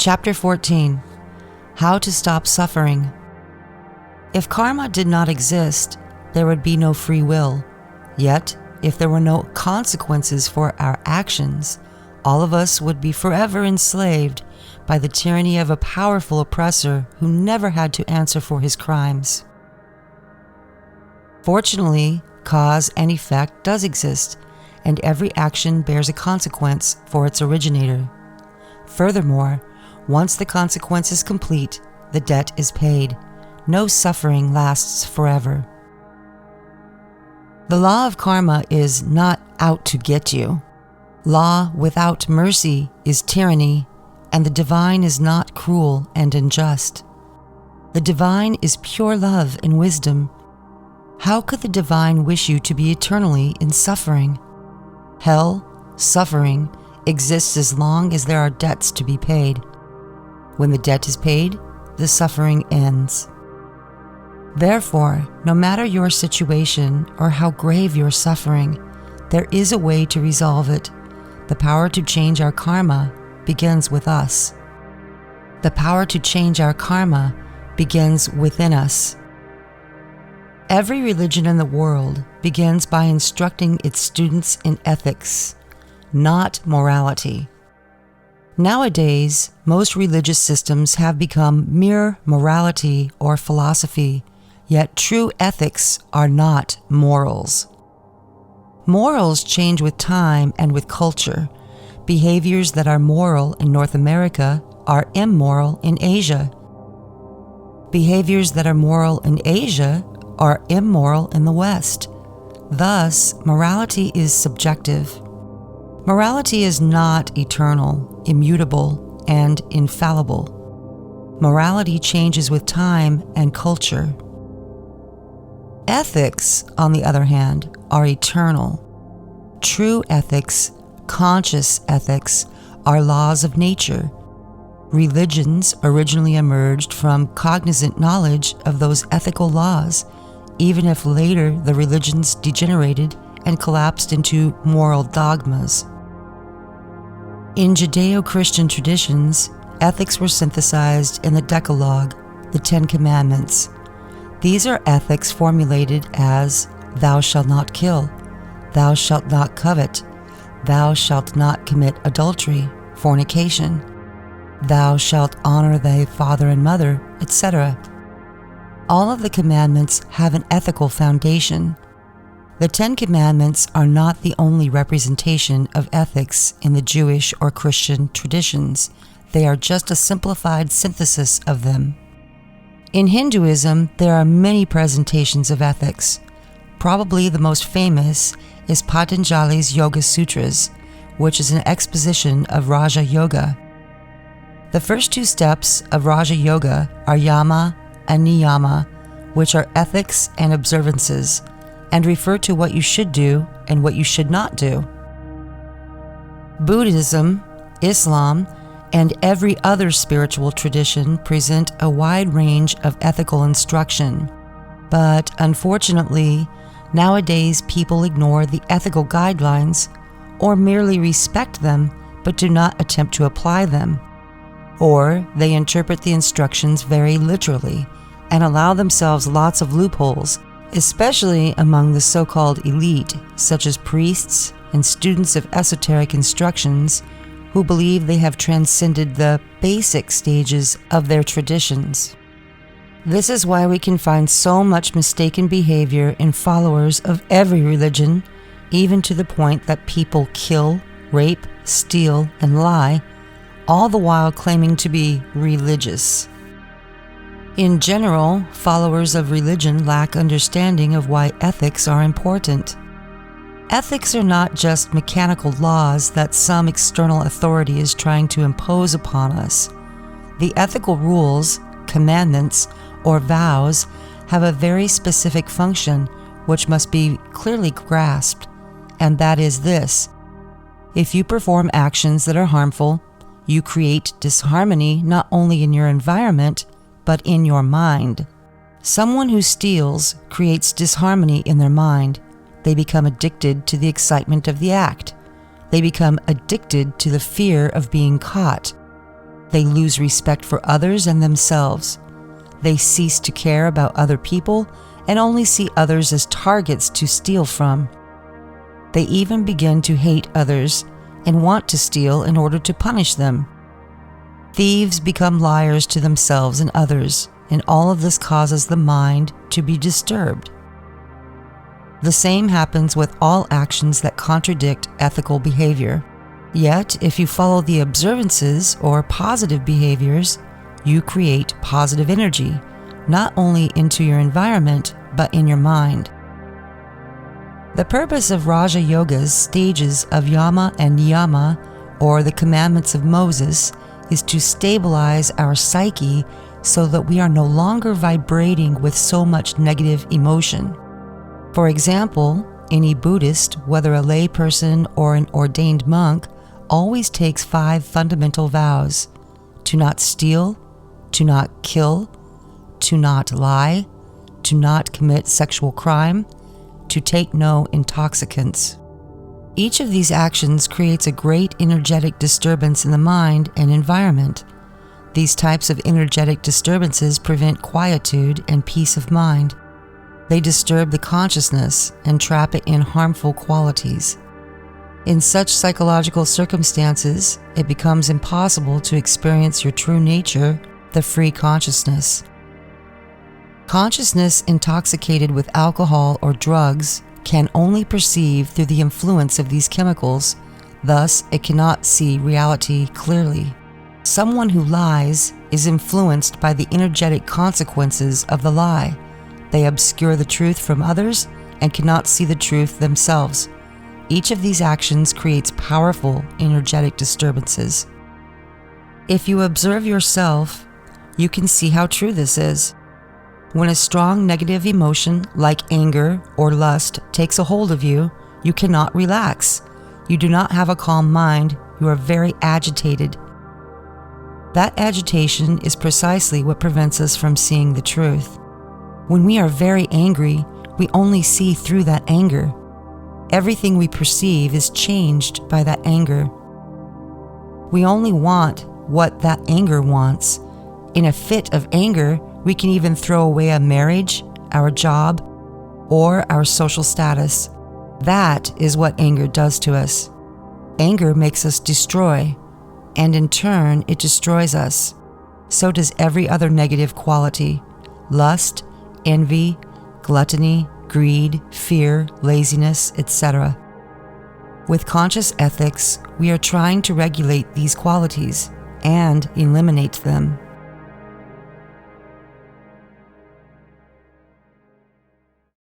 Chapter 14. How to Stop Suffering. If karma did not exist, there would be no free will. Yet, if there were no consequences for our actions, all of us would be forever enslaved by the tyranny of a powerful oppressor who never had to answer for his crimes. Fortunately, cause and effect does exist, and every action bears a consequence for its originator. Furthermore, once the consequence is complete, the debt is paid. No suffering lasts forever. The law of karma is not out to get you. Law without mercy is tyranny, and the divine is not cruel and unjust. The divine is pure love and wisdom. How could the divine wish you to be eternally in suffering? Hell, suffering, exists as long as there are debts to be paid. When the debt is paid, the suffering ends. Therefore, no matter your situation or how grave your suffering, there is a way to resolve it. The power to change our karma begins with us. The power to change our karma begins within us. Every religion in the world begins by instructing its students in ethics, not morality. Nowadays, most religious systems have become mere morality or philosophy, yet true ethics are not morals. Morals change with time and with culture. Behaviors that are moral in North America are immoral in Asia. Behaviors that are moral in Asia are immoral in the West. Thus, morality is subjective. Morality is not eternal, immutable, and infallible. Morality changes with time and culture. Ethics, on the other hand, are eternal. True ethics, conscious ethics, are laws of nature. Religions originally emerged from cognizant knowledge of those ethical laws, even if later the religions degenerated and collapsed into moral dogmas. In Judeo-Christian traditions, ethics were synthesized in the Decalogue, the Ten Commandments. These are ethics formulated as, "Thou shalt not kill," "Thou shalt not covet," "Thou shalt not commit adultery, fornication," "Thou shalt honor thy father and mother," etc. All of the commandments have an ethical foundation. The Ten Commandments are not the only representation of ethics in the Jewish or Christian traditions. They are just a simplified synthesis of them. In Hinduism, there are many presentations of ethics. Probably the most famous is Patanjali's Yoga Sutras, which is an exposition of Raja Yoga. The first two steps of Raja Yoga are Yama and Niyama, which are ethics and observances, and refer to what you should do and what you should not do. Buddhism, Islam, and every other spiritual tradition present a wide range of ethical instruction. But unfortunately, nowadays people ignore the ethical guidelines or merely respect them but do not attempt to apply them. Or they interpret the instructions very literally and allow themselves lots of loopholes, especially among the so-called elite, such as priests and students of esoteric instructions who believe they have transcended the basic stages of their traditions. This is why we can find so much mistaken behavior in followers of every religion, even to the point that people kill, rape, steal, and lie, all the while claiming to be religious. In general, followers of religion lack understanding of why ethics are important. Ethics are not just mechanical laws that some external authority is trying to impose upon us. The ethical rules, commandments, or vows have a very specific function which must be clearly grasped, and that is this: if you perform actions that are harmful, you create disharmony not only in your environment, but in your mind. Someone who steals creates disharmony in their mind. They become addicted to the excitement of the act. They become addicted to the fear of being caught. They lose respect for others and themselves. They cease to care about other people and only see others as targets to steal from. They even begin to hate others and want to steal in order to punish them. Thieves become liars to themselves and others, and all of this causes the mind to be disturbed. The same happens with all actions that contradict ethical behavior. Yet, if you follow the observances or positive behaviors, you create positive energy, not only into your environment, but in your mind. The purpose of Raja Yoga's stages of Yama and Niyama, or the commandments of Moses, is to stabilize our psyche so that we are no longer vibrating with so much negative emotion. For example, any Buddhist, whether a lay person or an ordained monk, always takes 5 fundamental vows: to not steal, to not kill, to not lie, to not commit sexual crime, to take no intoxicants. Each of these actions creates a great energetic disturbance in the mind and environment. These types of energetic disturbances prevent quietude and peace of mind. They disturb the consciousness and trap it in harmful qualities. In such psychological circumstances, it becomes impossible to experience your true nature, the free consciousness. Consciousness intoxicated with alcohol or drugs can only perceive through the influence of these chemicals, thus it cannot see reality clearly. Someone who lies is influenced by the energetic consequences of the lie. They obscure the truth from others and cannot see the truth themselves. Each of these actions creates powerful energetic disturbances. If you observe yourself, you can see how true this is. When a strong negative emotion like anger or lust takes a hold of you, you cannot relax. You do not have a calm mind. You are very agitated. That agitation is precisely what prevents us from seeing the truth. When we are very angry, we only see through that anger. Everything we perceive is changed by that anger. We only want what that anger wants. In a fit of anger, we can even throw away a marriage, our job, or our social status. That is what anger does to us. Anger makes us destroy, and in turn, it destroys us. So does every other negative quality: lust, envy, gluttony, greed, fear, laziness, etc. With conscious ethics, we are trying to regulate these qualities and eliminate them.